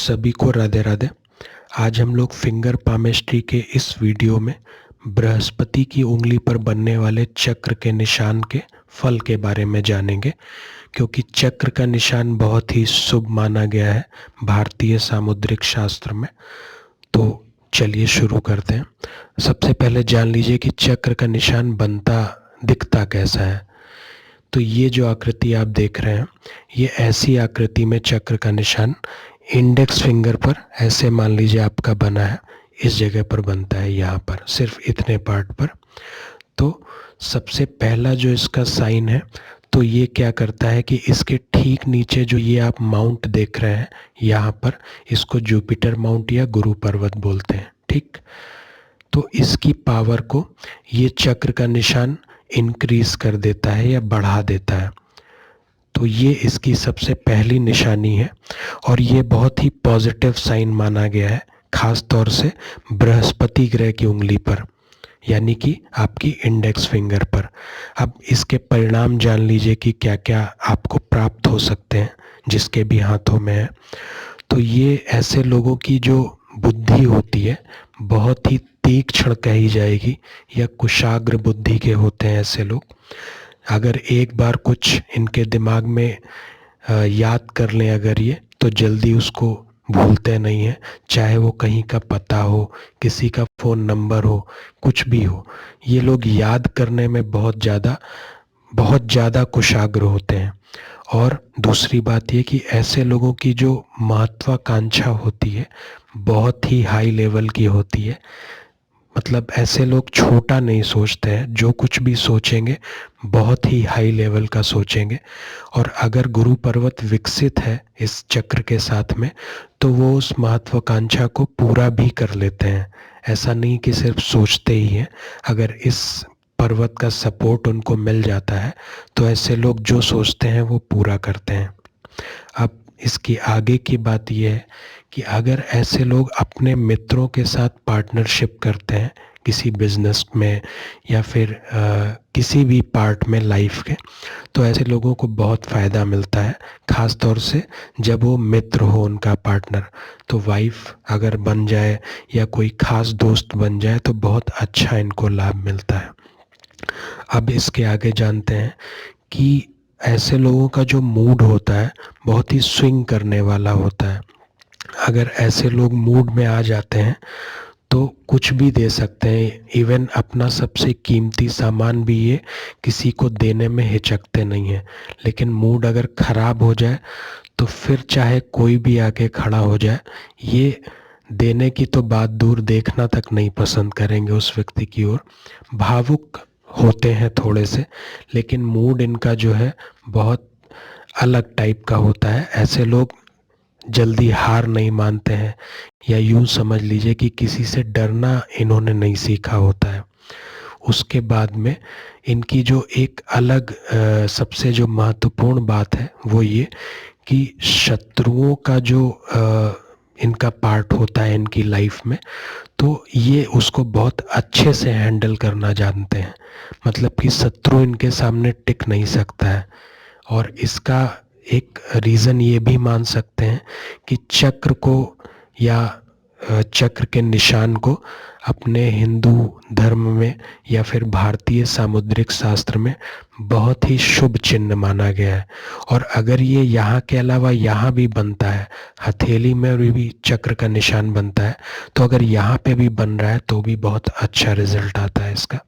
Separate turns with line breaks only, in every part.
सभी को राधे राधे। आज हम लोग फिंगर पामेस्ट्री के इस वीडियो में बृहस्पति की उंगली पर बनने वाले चक्र के निशान के फल के बारे में जानेंगे, क्योंकि चक्र का निशान बहुत ही शुभ माना गया है भारतीय सामुद्रिक शास्त्र में। तो चलिए शुरू करते हैं। सबसे पहले जान लीजिए कि चक्र का निशान बनता दिखता कैसा है। तो ये जो आकृति आप देख रहे हैं, ये ऐसी आकृति में चक्र का निशान इंडेक्स फिंगर पर ऐसे मान लीजिए आपका बना है, इस जगह पर बनता है, यहाँ पर सिर्फ इतने पार्ट पर। तो सबसे पहला जो इसका साइन है, तो ये क्या करता है कि इसके ठीक नीचे जो ये आप माउंट देख रहे हैं यहाँ पर, इसको जुपिटर माउंट या गुरु पर्वत बोलते हैं, ठीक। तो इसकी पावर को ये चक्र का निशान इंक्रीज कर देता है या बढ़ा देता है। तो ये इसकी सबसे पहली निशानी है और ये बहुत ही पॉजिटिव साइन माना गया है, खास तौर से बृहस्पति ग्रह की उंगली पर, यानी कि आपकी इंडेक्स फिंगर पर। अब इसके परिणाम जान लीजिए कि क्या क्या आपको प्राप्त हो सकते हैं जिसके भी हाथों में है। तो ये ऐसे लोगों की जो बुद्धि होती है बहुत ही तीक्ष्ण कही जाएगी, या कुशाग्र बुद्धि के होते हैं ऐसे लोग। अगर एक बार कुछ इनके दिमाग में याद कर लें अगर ये, तो जल्दी उसको भूलते नहीं हैं, चाहे वो कहीं का पता हो, किसी का फ़ोन नंबर हो, कुछ भी हो। ये लोग याद करने में बहुत ज़्यादा कुशाग्र होते हैं। और दूसरी बात ये कि ऐसे लोगों की जो महत्वाकांक्षा होती है बहुत ही हाई लेवल की होती है। मतलब ऐसे लोग छोटा नहीं सोचते हैं, जो कुछ भी सोचेंगे बहुत ही हाई लेवल का सोचेंगे। और अगर गुरु पर्वत विकसित है इस चक्र के साथ में, तो वो उस महत्वाकांक्षा को पूरा भी कर लेते हैं। ऐसा नहीं कि सिर्फ सोचते ही हैं, अगर इस पर्वत का सपोर्ट उनको मिल जाता है तो ऐसे लोग जो सोचते हैं वो पूरा करते हैं। अब इसकी आगे की बात यह है कि अगर ऐसे लोग अपने मित्रों के साथ पार्टनरशिप करते हैं किसी बिजनेस में या फिर किसी भी पार्ट में लाइफ के, तो ऐसे लोगों को बहुत फ़ायदा मिलता है, ख़ास तौर से जब वो मित्र हो उनका पार्टनर। तो वाइफ अगर बन जाए या कोई ख़ास दोस्त बन जाए तो बहुत अच्छा इनको लाभ मिलता है। अब इसके आगे जानते हैं कि ऐसे लोगों का जो मूड होता है बहुत ही स्विंग करने वाला होता है। अगर ऐसे लोग मूड में आ जाते हैं तो कुछ भी दे सकते हैं, इवन अपना सबसे कीमती सामान भी ये किसी को देने में हिचकते नहीं हैं। लेकिन मूड अगर ख़राब हो जाए तो फिर चाहे कोई भी आके खड़ा हो जाए, ये देने की तो बात दूर, देखना तक नहीं पसंद करेंगे उस व्यक्ति की ओर। भावुक होते हैं थोड़े से, लेकिन मूड इनका जो है बहुत अलग टाइप का होता है। ऐसे लोग जल्दी हार नहीं मानते हैं, या यूँ समझ लीजिए कि किसी से डरना इन्होंने नहीं सीखा होता है। उसके बाद में इनकी जो एक अलग सबसे जो महत्वपूर्ण बात है वो ये कि शत्रुओं का जो इनका पार्ट होता है इनकी लाइफ में, तो ये उसको बहुत अच्छे से हैंडल करना जानते हैं। मतलब कि शत्रु इनके सामने टिक नहीं सकता है। और इसका एक रीज़न ये भी मान सकते हैं कि चक्र को या चक्र के निशान को अपने हिंदू धर्म में या फिर भारतीय सामुद्रिक शास्त्र में बहुत ही शुभ चिन्ह माना गया है। और अगर ये यहाँ के अलावा यहाँ भी बनता है, हथेली में भी चक्र का निशान बनता है, तो अगर यहाँ पे भी बन रहा है तो भी बहुत अच्छा रिजल्ट आता है इसका।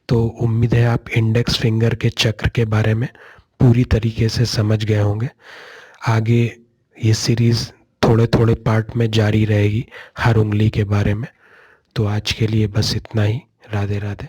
तो उम्मीद है आप इंडेक्स फिंगर के चक्र के बारे में पूरी तरीके से समझ गए होंगे। आगे ये सीरीज़ थोड़े थोड़े पार्ट में जारी रहेगी हर उंगली के बारे में। तो आज के लिए बस इतना ही। राधे राधे।